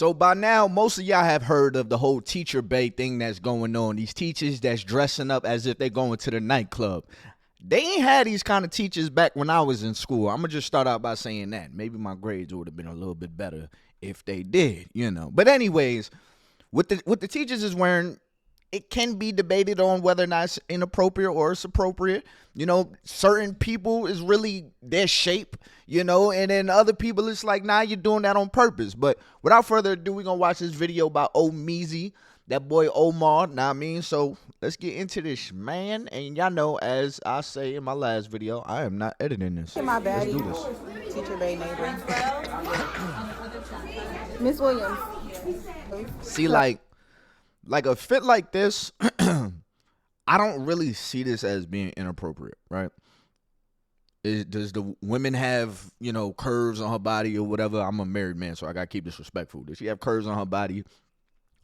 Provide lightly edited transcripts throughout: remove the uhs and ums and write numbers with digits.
So by now, most of y'all have heard of the whole teacher bay thing that's going on. These teachers that's dressing up as if they're going to the nightclub. They ain't had these kind of teachers back when I was in school. I'm going to just start out by saying that. Maybe my grades would have been a little bit better if they did, But anyways, what the teachers is wearing, it can be debated on whether or not it's inappropriate or it's appropriate. Certain people is really their shape, and then other people it's like, nah, you're doing that on purpose. But without further ado, we're going to watch this video about Omeezy, that boy Omar, So let's get into this, man. And y'all know, as I say in my last video, I am not editing this. My bad. Let's do this. Teacher Bay neighbor. Miss Williams. See, like a fit like this, I don't really see this as being inappropriate, right? Does the women have, curves on her body or whatever? I'm a married man, so I gotta keep this respectful. Does she have curves on her body?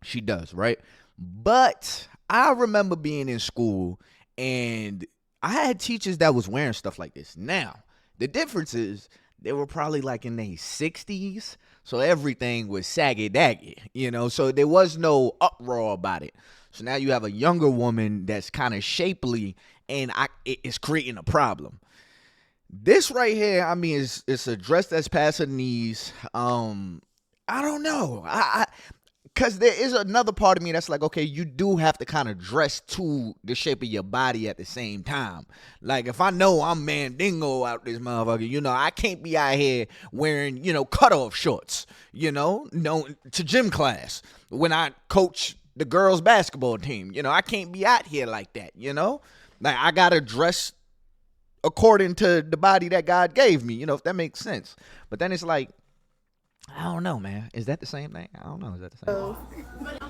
She does, right? But I remember being in school and I had teachers that was wearing stuff like this. Now, the difference is they were probably like in their 60s, so everything was saggy-daggy, so there was no uproar about it. So now you have a younger woman that's kind of shapely, and it's creating a problem. This right here, it's a dress that's past her knees. I don't know. Because there is another part of me that's like, okay, you do have to kind of dress to the shape of your body at the same time. Like, if I know I'm Mandingo out this motherfucker, I can't be out here wearing, cutoff shorts, to gym class when I coach the girls' basketball team. I can't be out here like that, Like, I got to dress according to the body that God gave me, if that makes sense. But then it's like, I don't know, man. Is that the same thing? I don't know. Is that the same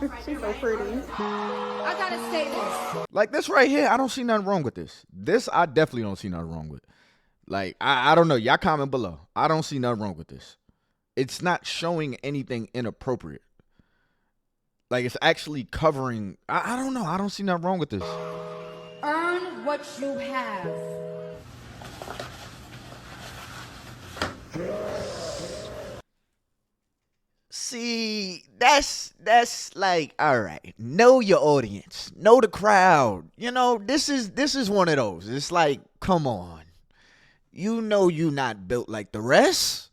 thing? She's so pretty. I gotta say this. Like this right here, I don't see nothing wrong with this. This, I definitely don't see nothing wrong with. Like, I don't know. Y'all comment below. I don't see nothing wrong with this. It's not showing anything inappropriate. Like, it's actually covering. I don't know. I don't see nothing wrong with this. Earn what you have. See, that's like, all right, know your audience, know the crowd. This is one of those. It's like, come on, you not built like the rest.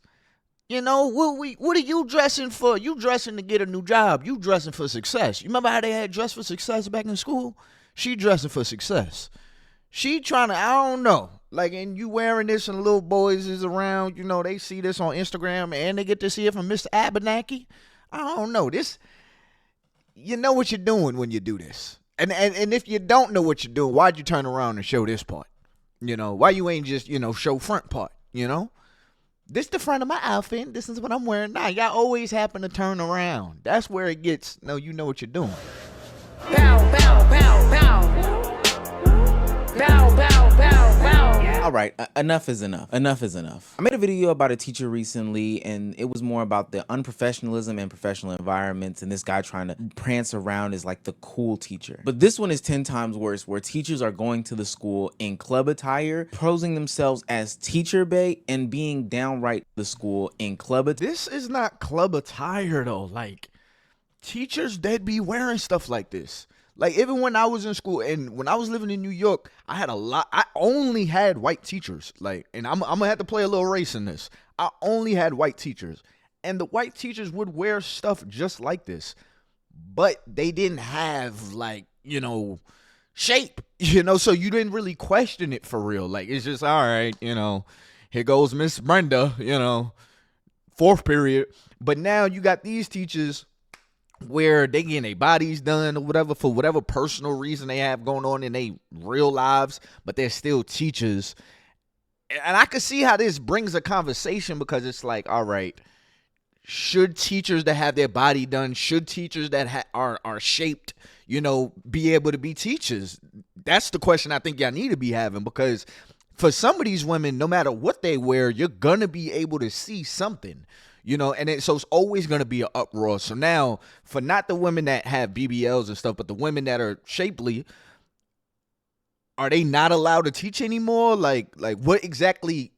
What are you dressing for? You dressing to get a new job. You dressing for success. You remember how they had dress for success back in school? She dressing for success. She trying to, I don't know. Like, and you wearing this and little boys is around, they see this on Instagram and they get to see it from Mr. Abenaki. I don't know. This, you know what you're doing when you do this. And if you don't know what you're doing, why'd you turn around and show this part? Why you ain't just, show front part, This the front of my outfit. This is what I'm wearing now. Y'all always happen to turn around. That's where it gets, no, you know what you're doing. Bow, bow, bow, bow. Bow, bow, bow, bow. All right, enough is enough. Enough is enough. I made a video about a teacher recently, and it was more about the unprofessionalism and professional environments, and this guy trying to prance around as like the cool teacher. But this one is 10 times worse, where teachers are going to the school in club attire, posing themselves as teacher bait, and being downright the school in club attire. This is not club attire, though. Like, teachers, they'd be wearing stuff like this. Like, even when I was in school and when I was living in New York, I only had white teachers. Like, and I'm going to have to play a little race in this. I only had white teachers. And the white teachers would wear stuff just like this. But they didn't have, like, shape, so you didn't really question it for real. Like, it's just, all right, here goes Miss Brenda, fourth period. But now you got these teachers where they getting their bodies done or whatever for whatever personal reason they have going on in their real lives, but they're still teachers. And I could see how this brings a conversation, because it's like, all right, should teachers that have their body done, should teachers that are shaped, be able to be teachers? That's the question I think y'all need to be having, because for some of these women, no matter what they wear, you're going to be able to see something. So it's always going to be an uproar. So now, for not the women that have BBLs and stuff, but the women that are shapely, are they not allowed to teach anymore? Like what exactly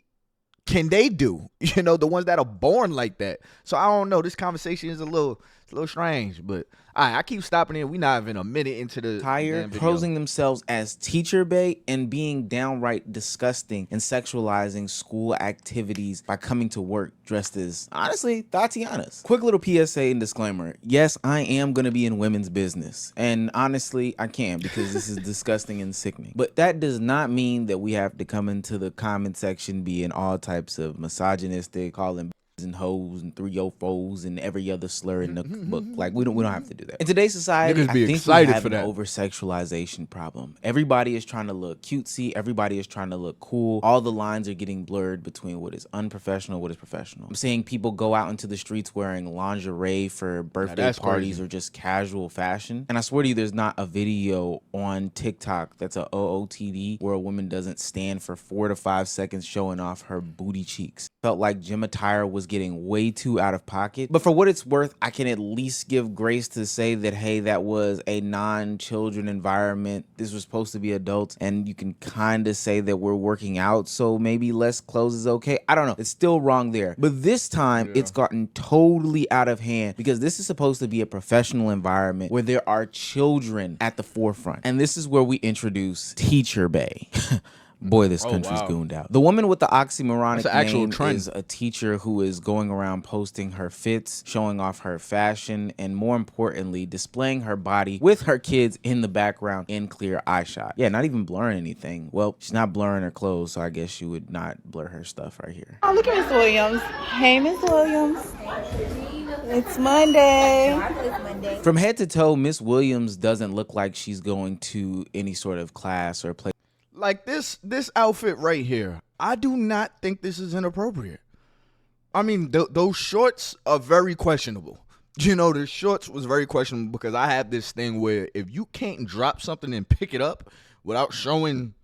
can they do? You know, the ones that are born like that. So I don't know. This conversation is a little strange, but I keep stopping it. We not even a minute into the Attire, damn video. posing themselves as teacher bait and being downright disgusting and sexualizing school activities by coming to work dressed as, honestly, Tatianas. Quick little PSA and disclaimer. Yes, I am going to be in women's business. And honestly, I can't because this is disgusting and sickening. But that does not mean that we have to come into the comment section being all types of misogynistic, calling and hoes and 304s and every other slur in the book. Like we don't have to do that. In today's society, Niggas be I think we excited have for an that. over-sexualization problem. Everybody is trying to look cutesy. Everybody is trying to look cool. All the lines are getting blurred between what is unprofessional, what is professional. I'm seeing people go out into the streets wearing lingerie for birthday that's parties crazy. or just casual fashion. And I swear to you, there's not a video on TikTok that's a OOTD where a woman doesn't stand for 4 to 5 seconds showing off her booty cheeks. Felt like gym attire was getting way too out of pocket. But for what it's worth, I can at least give grace to say that, hey, that was a non-children environment. This was supposed to be adults, and you can kind of say that we're working out, so maybe less clothes is okay. I don't know. It's still wrong there. But this time, it's gotten totally out of hand because this is supposed to be a professional environment where there are children at the forefront. And this is where we introduce Teacher Bay. Boy, this country's gooned out. The woman with the oxymoronic name is a teacher who is going around posting her fits, showing off her fashion, and more importantly, displaying her body with her kids in the background in clear eye shot. Yeah, not even blurring anything. Well, she's not blurring her clothes, so I guess you would not blur her stuff right here. Oh, look at Miss Williams. Hey, Miss Williams. It's Monday. From head to toe, Miss Williams doesn't look like she's going to any sort of class or play. Like this outfit right here, I do not think this is inappropriate. I mean, those shorts are very questionable. You know, the shorts was very questionable because I have this thing where if you can't drop something and pick it up without showing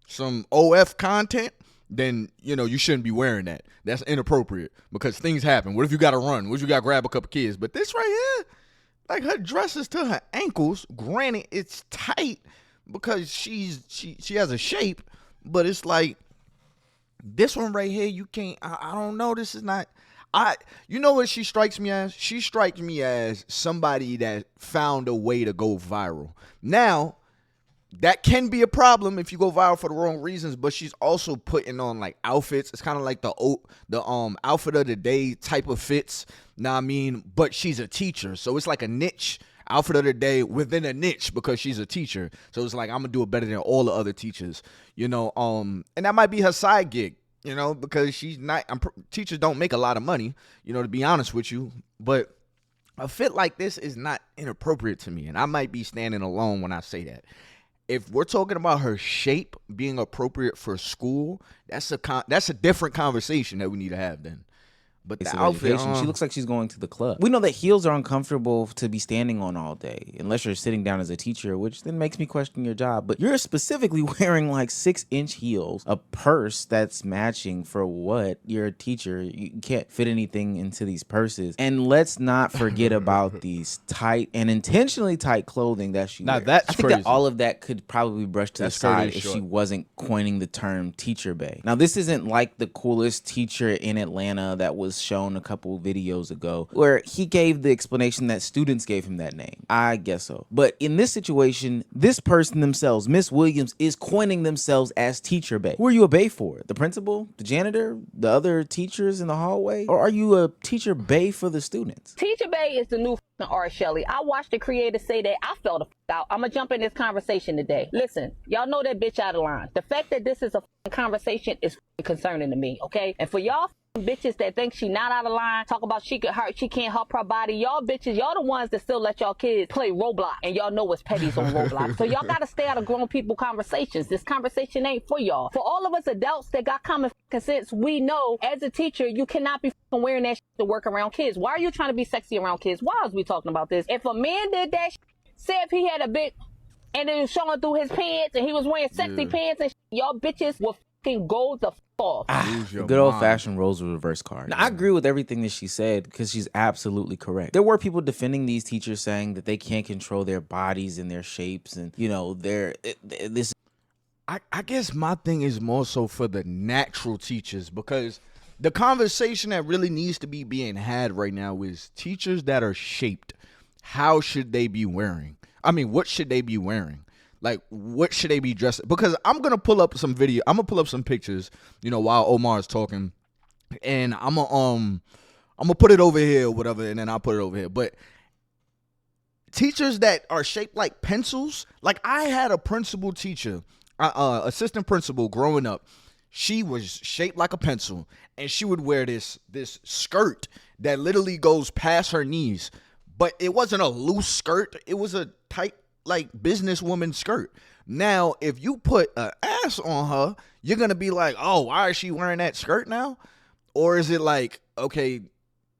some OF content, then, you know, you shouldn't be wearing that. That's inappropriate because things happen. What if you got to run? What if you got to grab a couple kids? But this right here, like her dress is to her ankles. Granted, it's tight because she has a shape, but it's like this one right here, you can't, I don't know, this is not, you know what she strikes me as? She strikes me as somebody that found a way to go viral. Now, that can be a problem if you go viral for the wrong reasons, but she's also putting on like outfits. It's kind of like the outfit of the day type of fits, know what I mean? But she's a teacher, so it's like a niche outfit of the day within a niche because she's a teacher. So it's like, I'm gonna do it better than all the other teachers, you know. And that might be her side gig, you know, because she's not. Teachers don't make a lot of money, you know, to be honest with you. But a fit like this is not inappropriate to me, and I might be standing alone when I say that. If we're talking about her shape being appropriate for school, that's a different conversation that we need to have then. But the outfit, she looks like she's going to the club. We know that heels are uncomfortable to be standing on all day, unless you're sitting down as a teacher, which then makes me question your job. But you're specifically wearing like 6-inch heels, a purse that's matching for what? You're a teacher. You can't fit anything into these purses. And let's not forget about these tight and intentionally tight clothing that she wears. That's I think crazy. that all of that could probably be brushed to the side if she wasn't coining the term teacher bae. Now, this isn't like the coolest teacher in Atlanta that was shown a couple videos ago where he gave the explanation that students gave him that name. I guess so. But in this situation, this person themselves, Miss Williams, is coining themselves as teacher bae. Who are you a bae for? The principal? The janitor? The other teachers in the hallway? Or are you a teacher bae for the students? Teacher bae is the new R. Shelley. I watched the creator say that. I fell the out. I'm gonna jump in this conversation today. Listen, y'all know that bitch out of line. The fact that this is a conversation is concerning to me, okay? And for y'all bitches that think she not out of line, talk about she can't help her body. Y'all bitches, y'all the ones that still let y'all kids play Roblox, and y'all know what's petties on Roblox. So y'all gotta stay out of grown people conversations. This conversation ain't for y'all. For all of us adults that got common sense, we know as a teacher you cannot be wearing that to work around kids. Why are you trying to be sexy around kids? Why is we talking about this? If a man did that, say if he had a big and it was showing through his pants and he was wearing sexy pants and y'all bitches will fucking go the off. The good old-fashioned roles reverse card. Now, I agree with everything that she said because she's absolutely correct. There were people defending these teachers saying that they can't control their bodies and their shapes and, you know, this. I guess my thing is more so for the natural teachers because The conversation that really needs to be being had right now is teachers that are shaped. How should they be wearing? I mean, what should they be wearing? Like, what should they be dressed? Because I'm going to pull up some video. I'm going to pull up some pictures, you know, while Omar is talking. And I'm going to put it over here or whatever, and then I'll put it over here. But teachers that are shaped like pencils, like I had a principal teacher, assistant principal growing up. She was shaped like a pencil, and she would wear this skirt that literally goes past her knees. But it wasn't a loose skirt. It was a tight, like, businesswoman skirt. Now, if you put an ass on her, you're going to be like, oh, why is she wearing that skirt now? Or is it like, okay,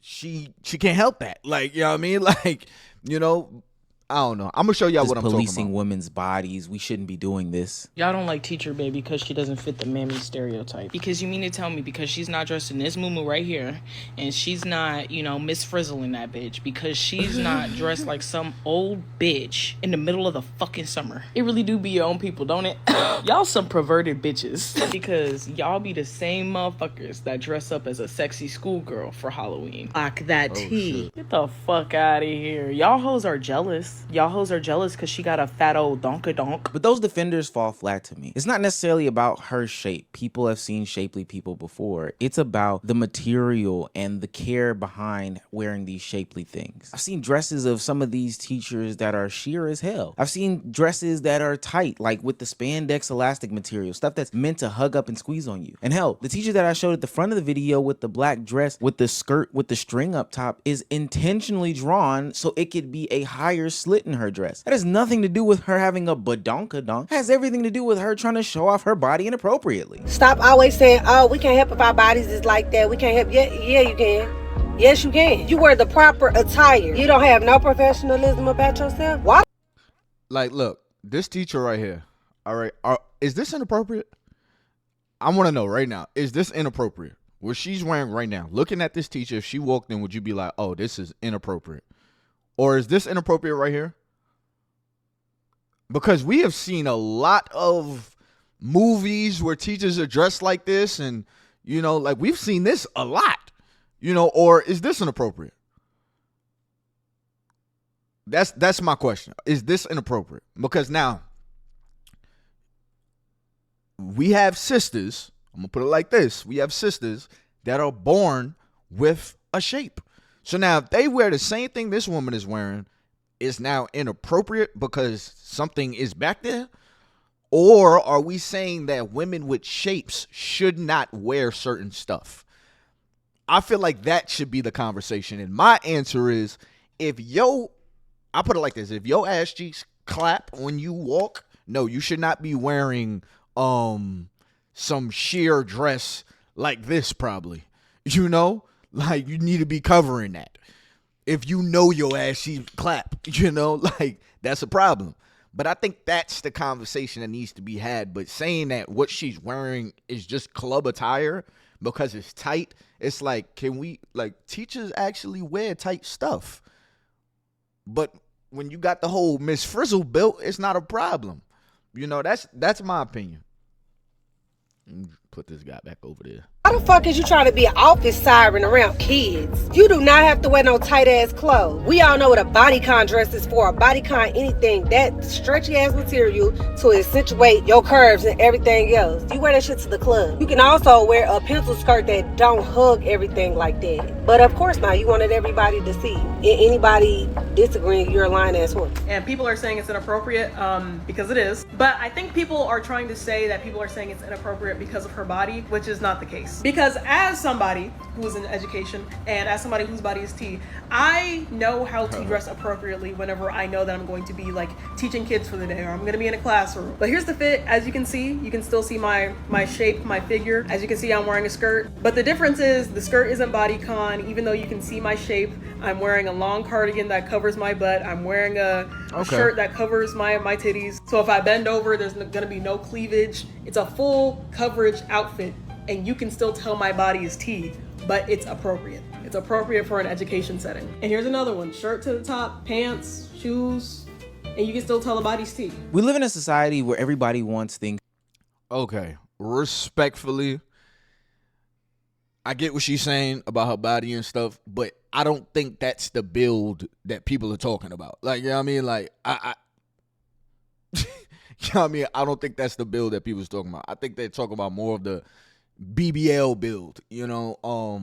she can't help that. Like, you know what I mean? Like, you know, I don't know. I'm going to show y'all what I'm talking about. Policing women's bodies. We shouldn't be doing this. Y'all don't like teacher baby because she doesn't fit the mammy stereotype. Because you mean to tell me because she's not dressed in this moo right here, and she's not, you know, Miss Frizzle in that bitch, because she's not dressed like some old bitch in the middle of the fucking summer. It really do be your own people, don't it? Y'all some perverted bitches. Because y'all be the same motherfuckers that dress up as a sexy schoolgirl for Halloween. Like that tea. Shit. Get the fuck out of here. Y'all hoes are jealous. Y'all hoes are jealous because she got a fat old donk. But those defenders fall flat to me. It's not necessarily about her shape. People have seen shapely people before. It's about the material and the care behind wearing these shapely things. I've seen dresses of some of these teachers that are sheer as hell. I've seen dresses that are tight, like with the spandex elastic material, stuff that's meant to hug up and squeeze on you. And hell, the teacher that I showed at the front of the video with the black dress with the skirt with the string up top is intentionally drawn so it could be a higher slit in her dress. That has nothing to do with her having a badonkadonk. It has everything to do with her trying to show off her body inappropriately. Stop always saying, oh, we can't help if our bodies is like that. We can't help. Yeah, you can. Yes, you can. You wear the proper attire. You don't have no professionalism about yourself. Why? Like, look, this teacher right here. All right. Is this inappropriate? I want to know right now. Is this inappropriate? What she's wearing right now. Looking at this teacher, if she walked in, would you be like, oh, this is inappropriate? Or is this inappropriate right here? Because we have seen a lot of movies where teachers are dressed like this, and, you know, like we've seen this a lot, you know, or is this inappropriate? That's my question. Is this inappropriate? Because now we have sisters, I'm going to put it like this. We have sisters that are born with a shape. So now if they wear the same thing this woman is wearing, it's now inappropriate because something is back there? Or are we saying that women with shapes should not wear certain stuff? I feel like that should be the conversation. And my answer is, I put it like this. If your ass cheeks clap when you walk, no, you should not be wearing some sheer dress like this probably. You know? Like, you need to be covering that. If you know your ass cheeks clap, you know? Like, that's a problem. But I think that's the conversation that needs to be had. But saying that what she's wearing is just club attire because it's tight, it's like, can we, like, teachers actually wear tight stuff? But when you got the whole Miss Frizzle built, it's not a problem. You know, that's my opinion. Put this guy back over there. Why the fuck is you trying to be an office siren around kids? You do not have to wear no tight ass clothes. We all know what a bodycon dress is for. A bodycon, anything, that stretchy ass material to accentuate your curves and everything else. You wear that shit to the club. You can also wear a pencil skirt that don't hug everything like that. But of course not, you wanted everybody to see. Anybody disagreeing, you're a lying ass horse. And people are saying it's inappropriate because it is. But I think people are trying to say that people are saying it's inappropriate because of her body, which is not the case. Because as somebody who is in education and as somebody whose body is T, I know how to dress appropriately whenever I know that I'm going to be like teaching kids for the day or I'm going to be in a classroom. But here's the fit. As you can see, you can still see my shape, my figure. As you can see, I'm wearing a skirt. But the difference is the skirt isn't bodycon, even though you can see my shape. I'm wearing a long cardigan that covers my butt. I'm wearing a shirt that covers my titties. So if I bend over, there's going to be no cleavage. It's a full coverage outfit. And you can still tell my body is T, but it's appropriate. It's appropriate for an education setting. And here's another one. Shirt to the top, pants, shoes, and you can still tell the body's T. We live in a society where everybody wants things. Okay, respectfully, I get what she's saying about her body and stuff, but I don't think that's the build that people are talking about. Like, you know what I mean? Like, you know what I mean? I don't think that's the build that people's talking about. I think they're talking about more of the BBL build. You know,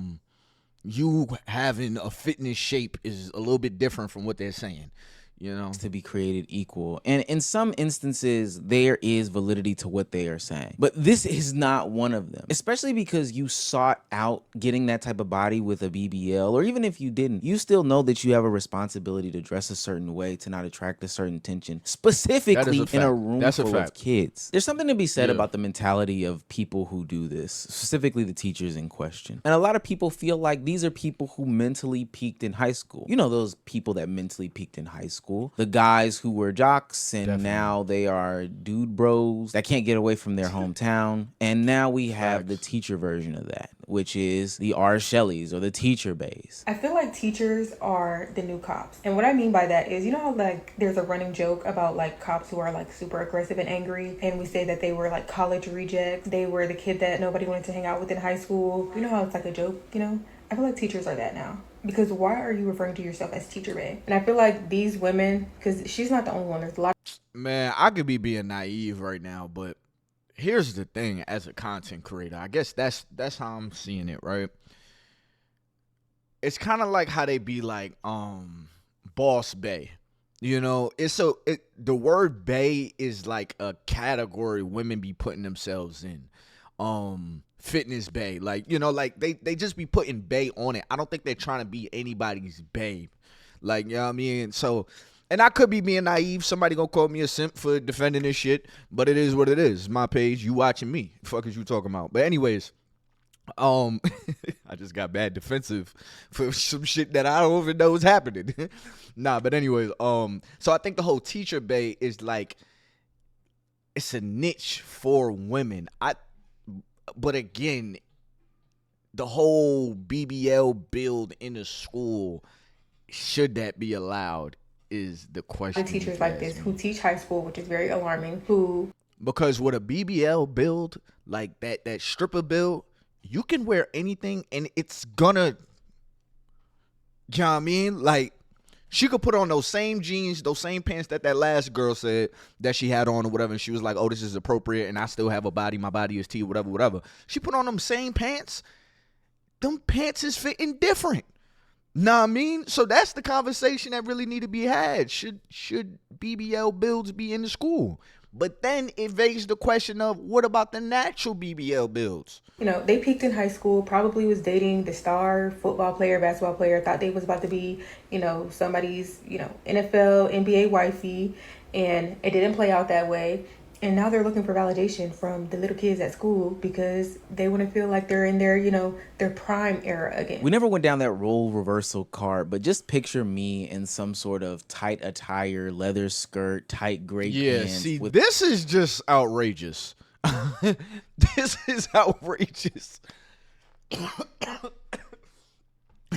you having a fitness shape is a little bit different from what they're saying. You know, to be created equal. And in some instances, there is validity to what they are saying. But this is not one of them, especially because you sought out getting that type of body with a BBL, or even if you didn't, you still know that you have a responsibility to dress a certain way to not attract a certain attention, specifically in a room full of kids. There's something to be said about the mentality of people who do this, specifically the teachers in question. And a lot of people feel like these are people who mentally peaked in high school. You know, those people that mentally peaked in high school. The guys who were jocks and now they are dude bros that can't get away from their hometown. And now we have the teacher version of that, which is the R. Shelleys or the teacher bays. I feel like teachers are the new cops. And what I mean by that is, you know how like there's a running joke about like cops who are like super aggressive and angry, and we say that they were like college rejects. They were the kid that nobody wanted to hang out with in high school. You know how it's like a joke, you know? I feel like teachers are that now. Because why are you referring to yourself as teacher bae? And I feel like these women, because she's not the only one. There's a lot. Man, I could be being naive right now, but here's the thing. As a content creator, I guess that's how I'm seeing it, right? It's kind of like how they be like, boss bae. You know, the word bae is like a category women be putting themselves in. Fitness bae, like, you know, like they just be putting bae on it. I don't think they're trying to be anybody's babe, like, you know what I mean? So, and I could be being naive. Somebody gonna call me a simp for defending this shit, but it is what it is. My page, you watching me. The fuck is you talking about? But anyways, I just got bad defensive for some shit that I don't even know is happening. Nah, but anyways, so I think the whole teacher bae is like, it's a niche for women. But again, the whole BBL build in a school, should that be allowed, is the question. Teachers like this who teach high school, which is very alarming, because with a BBL build, like that stripper build, you can wear anything and it's gonna, you know what I mean? Like, she could put on those same jeans, those same pants that last girl said that she had on or whatever, and she was like, oh, this is appropriate, and I still have a body, my body is T, whatever. She put on them same pants. Them pants is fitting different. Know what I mean? So that's the conversation that really need to be had. Should BBL builds be in the school? But then it begs the question of, what about the natural BBL builds? You know, they peaked in high school, probably was dating the star football player, basketball player, thought they was about to be, you know, somebody's, you know, NFL, NBA wifey, and it didn't play out that way. And now they're looking for validation from the little kids at school because they want to feel like they're in their, you know, their prime era again. We never went down that role reversal card, but just picture me in some sort of tight attire, leather skirt, tight gray pants. Yeah, see, this is just outrageous. This is outrageous.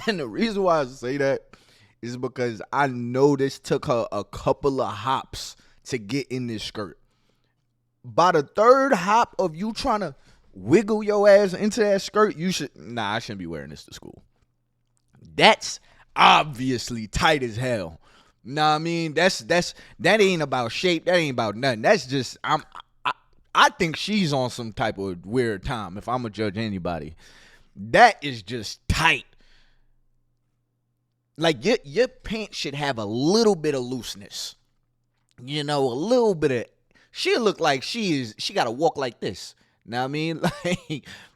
And the reason why I say that is because I know this took her a couple of hops to get in this skirt. By the third hop of you trying to wiggle your ass into that skirt, I shouldn't be wearing this to school. That's obviously tight as hell. Nah, I mean, that ain't about shape. That ain't about nothing. That's just, I think she's on some type of weird time, if I'm gonna judge anybody. That is just tight. Like, your pants should have a little bit of looseness. You know, a little bit of, she look like she gotta walk like this. Know what I mean?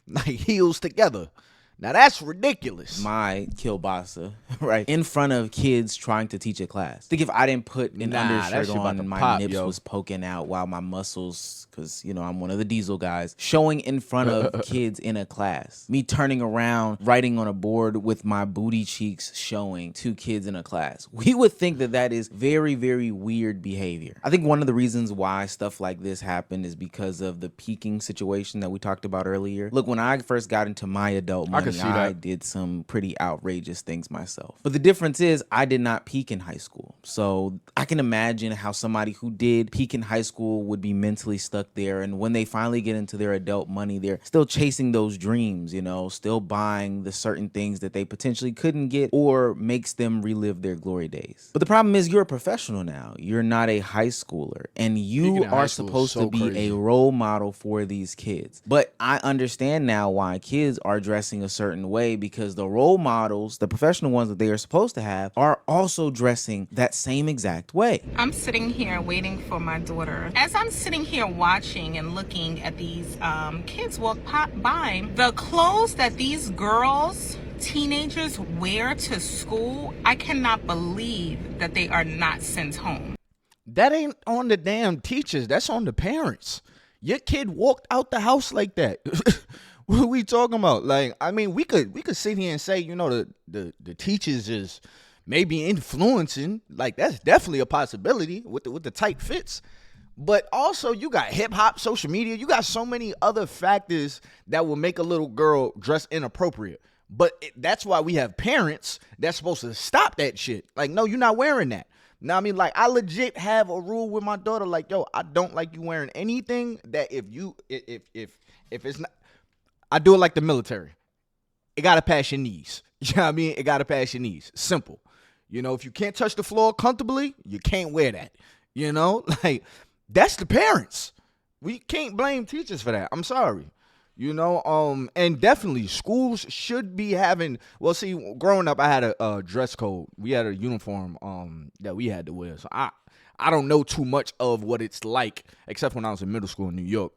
Like heels together. Now that's ridiculous. My kielbasa, right, in front of kids trying to teach a class. Think if I didn't put an undershirt on and my nips was poking out while my muscles, because, you know, I'm one of the diesel guys, showing in front of kids in a class. Me turning around, writing on a board with my booty cheeks showing to kids in a class. We would think that that is very, very weird behavior. I think one of the reasons why stuff like this happened is because of the peaking situation that we talked about earlier. Look, when I first got into my adult money, see I that. did some pretty outrageous things myself. But the difference is I did not peak in high school. So I can imagine how somebody who did peak in high school would be mentally stuck there. And when they finally get into their adult money, they're still chasing those dreams, you know, still buying the certain things that they potentially couldn't get or makes them relive their glory days. But the problem is you're a professional now. You're not a high schooler. And you are supposed to be a role model for these kids. But I understand now why kids are dressing a certain way, because the role models, the professional ones that they are supposed to have, are also dressing that same exact way. I'm sitting here waiting for my daughter. As I'm sitting here watching and looking at these kids walk by, the clothes that these girls, teenagers wear to school, I cannot believe that they are not sent home. That ain't on the damn teachers. That's on the parents. Your kid walked out the house like that. What are we talking about? Like, I mean, we could sit here and say, you know, the teachers is maybe influencing. Like, that's definitely a possibility with the tight fits. But also, you got hip hop, social media. You got so many other factors that will make a little girl dress inappropriate. But that's why we have parents that's supposed to stop that shit. Like, no, you're not wearing that. Now, I mean, like, I legit have a rule with my daughter. Like, yo, I don't like you wearing anything that if it's not, I do it like the military. It got to pass your knees. You know what I mean? It got to pass your knees. Simple. You know, if you can't touch the floor comfortably, you can't wear that. You know, like, that's the parents. We can't blame teachers for that. I'm sorry. You know, and definitely schools should be having, well, see, growing up, I had a dress code. We had a uniform that we had to wear. So I don't know too much of what it's like, except when I was in middle school in New York,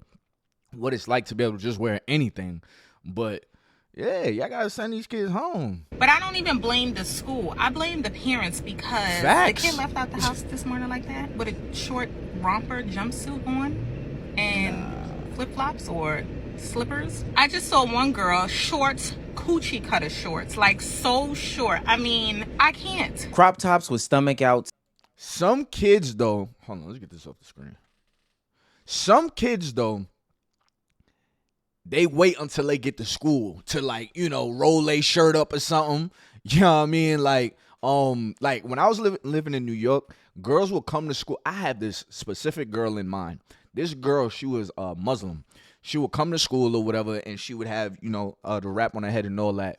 what it's like to be able to just wear anything. But yeah, y'all gotta send these kids home. But I don't even blame the school. I blame the parents, because Facts. the kid left out the house this morning like that with a short romper jumpsuit on and flip-flops or slippers. I just saw one girl, shorts, coochie cutter shorts, like so short. I mean, I can't. Crop tops with stomach out. Some kids, though, hold on, let's get this off the screen. Some kids, though, they wait until they get to school to, like, you know, roll their shirt up or something. You know what I mean? Like when I was living in New York, girls would come to school. I had this specific girl in mind. This girl, she was Muslim. She would come to school or whatever, and she would have, you know, the wrap on her head and all that.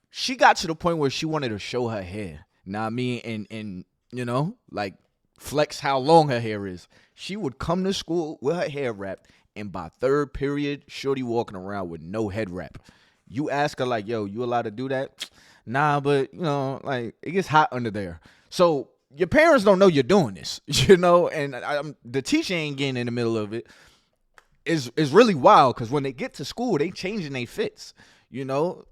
She got to the point where she wanted to show her hair. Know what I mean? And you know, like, flex how long her hair is. She would come to school with her hair wrapped, and by third period, shorty walking around with no head wrap. You ask her, like, yo, you allowed to do that? Nah, but, you know, like, it gets hot under there. So your parents don't know you're doing this, you know, and the teacher ain't getting in the middle of it. Is really wild, because when they get to school, they changing their fits, you know.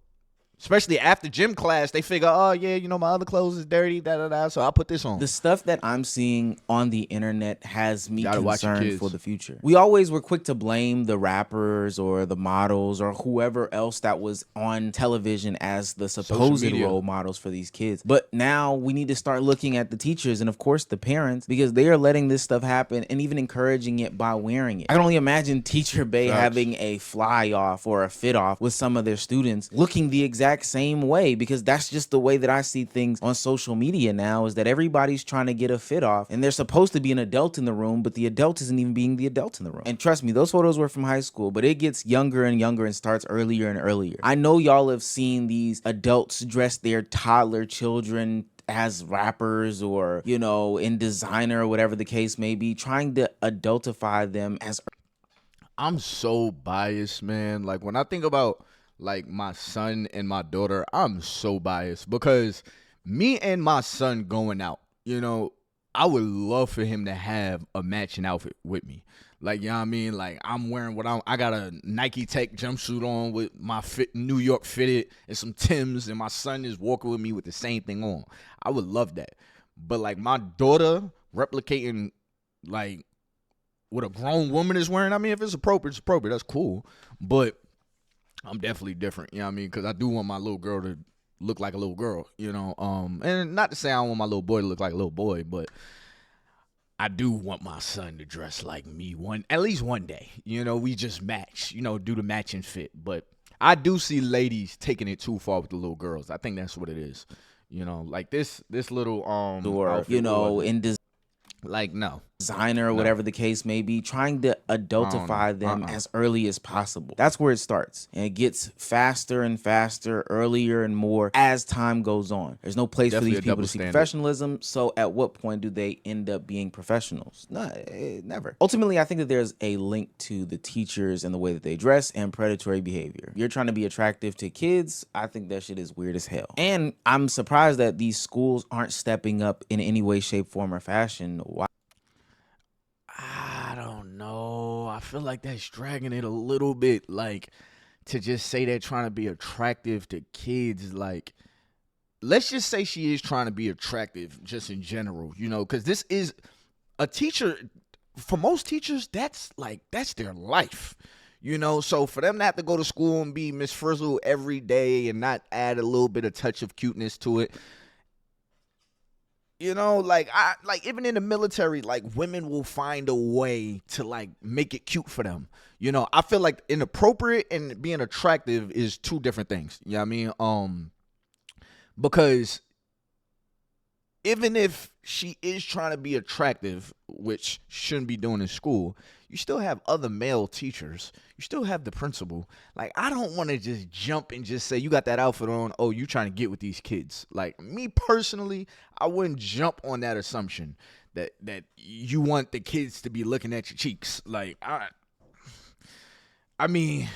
Especially after gym class, they figure, oh, yeah, you know, my other clothes is dirty, so I'll put this on. The stuff that I'm seeing on the internet has me concerned for the future. We always were quick to blame the rappers or the models or whoever else that was on television as the supposed role models for these kids. But now we need to start looking at the teachers and, of course, the parents, because they are letting this stuff happen and even encouraging it by wearing it. I can only imagine Teacher Bay having a fly off or a fit off with some of their students looking the exact same way, because that's just the way that I see things on social media now, is that everybody's trying to get a fit off, and there's supposed to be an adult in the room, but the adult isn't even being the adult in the room. And trust me, those photos were from high school, but it gets younger and younger and starts earlier and earlier. I know y'all have seen these adults dress their toddler children as rappers or, you know, in designer or whatever the case may be, trying to adultify them as. I'm so biased, man. Like, when I think about, like, my son and my daughter, I'm so biased, because me and my son going out, you know, I would love for him to have a matching outfit with me. Like, you know what I mean? Like, I'm wearing I got a Nike Tech jumpsuit on with my New York fitted and some Timbs, and my son is walking with me with the same thing on. I would love that. But, like, my daughter replicating, like, what a grown woman is wearing, I mean, if it's appropriate, it's appropriate. That's cool. But I'm definitely different, you know what I mean? Because I do want my little girl to look like a little girl, you know? And not to say I don't want my little boy to look like a little boy, but I do want my son to dress like me at least one day. You know, we just match, you know, do the matching fit. But I do see ladies taking it too far with the little girls. I think that's what it is. Like this little or outfit, in like no designer or whatever the case may be, trying to adultify them as early as possible. That's where it starts. And it gets faster and faster, earlier and more as time goes on. There's no place Definitely for these people to see standard. professionalism. So at what point do they end up being professionals? No, never. Ultimately, I think that there's a link to the teachers and the way that they dress and predatory behavior. You're trying to be attractive to kids. I think that shit is weird as hell. And I'm surprised that these schools aren't stepping up in any way, shape, form, or fashion. Why? I don't know. I feel like that's dragging it a little bit. Like, to just say they're trying to be attractive to kids, like, let's just say she is trying to be attractive just in general, because this is a teacher. For most teachers, that's their life, So for them to have to go to school and be Miss Frizzle every day and not add a little bit of touch of cuteness to it, even in the military, like, women will find a way to, like, make it cute for them. I feel like inappropriate and being attractive is two different things. You know what I mean? Because even if she is trying to be attractive, which shouldn't be doing in school, you still have other male teachers. You still have the principal. Like, I don't want to just jump and just say, you got that outfit on, oh, you trying to get with these kids. Like, me personally, I wouldn't jump on that assumption that you want the kids to be looking at your cheeks. Like, I mean,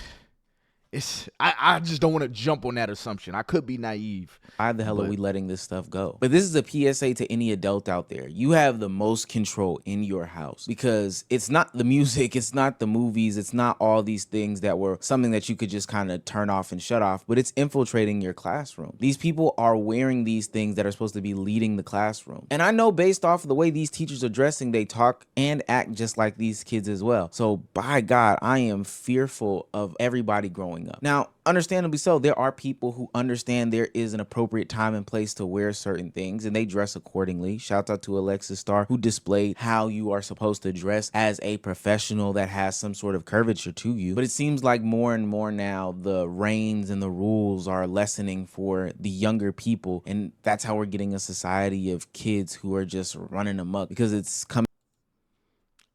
I just don't want to jump on that assumption. I could be naive. Why the hell are we letting this stuff go? But this is a PSA to any adult out there. You have the most control in your house, because it's not the music, it's not the movies, it's not all these things that were something that you could just kind of turn off and shut off, but it's infiltrating your classroom. These people are wearing these things that are supposed to be leading the classroom. And I know based off of the way these teachers are dressing, they talk and act just like these kids as well. So by God, I am fearful of everybody growing up. Now, understandably so, there are people who understand there is an appropriate time and place to wear certain things, and they dress accordingly. Shout out to Alexis Starr, who displayed how you are supposed to dress as a professional that has some sort of curvature to you. But it seems like more and more now the reins and the rules are lessening for the younger people, and that's how we're getting a society of kids who are just running amok, because it's coming.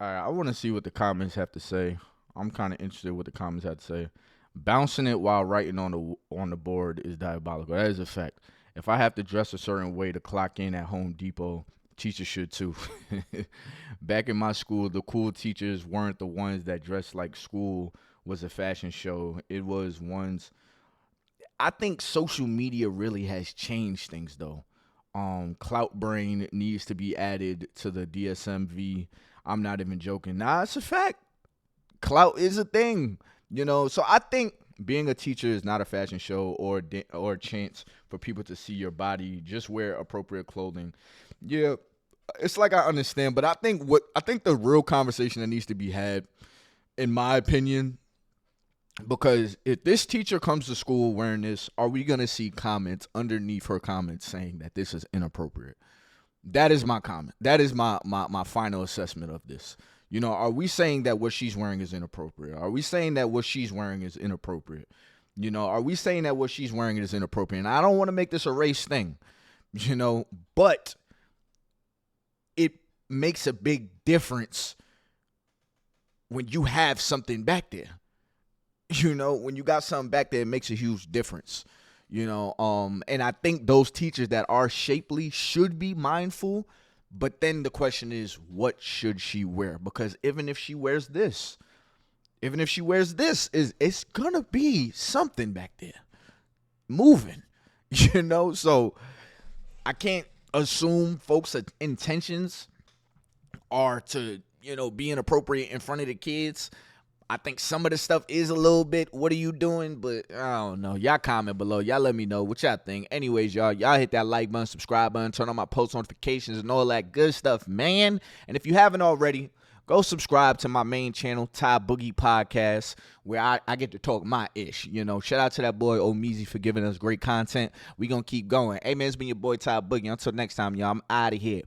All right, I want to see what the comments have to say. I'm kind of interested in what the comments have to say. Bouncing it while writing on the board is diabolical. That is a fact. If I have to dress a certain way to clock in at Home Depot, teachers should too. Back in my school, the cool teachers weren't the ones that dressed like school was a fashion show. It was ones. I think social media really has changed things, though. Clout brain needs to be added to the DSMV. I'm not even joking. Nah, it's a fact. Clout is a thing. So I think being a teacher is not a fashion show or a chance for people to see your body. Just wear appropriate clothing. Yeah, it's like I understand, but I think the real conversation that needs to be had, in my opinion, because if this teacher comes to school wearing this, are we gonna see comments underneath her comments saying that this is inappropriate? That is my comment. That is my final assessment of this. Are we saying that what she's wearing is inappropriate? Are we saying that what she's wearing is inappropriate? Are we saying that what she's wearing is inappropriate? And I don't want to make this a race thing, but it makes a big difference when you have something back there. When you got something back there, it makes a huge difference. And I think those teachers that are shapely should be mindful. But then the question is, what should she wear? Because even if she wears this, it's gonna be something back there moving, So I can't assume folks' intentions are to, be inappropriate in front of the kids. I think some of the stuff is a little bit, what are you doing? But I don't know. Y'all comment below. Y'all let me know what y'all think. Anyways, y'all hit that like button, subscribe button, turn on my post notifications and all that good stuff, man. And if you haven't already, go subscribe to my main channel, Ty Boogie Podcast, where I get to talk my ish. Shout out to that boy Omeezy for giving us great content. We gonna keep going. Hey, man, it's been your boy Ty Boogie. Until next time, y'all, I'm out of here.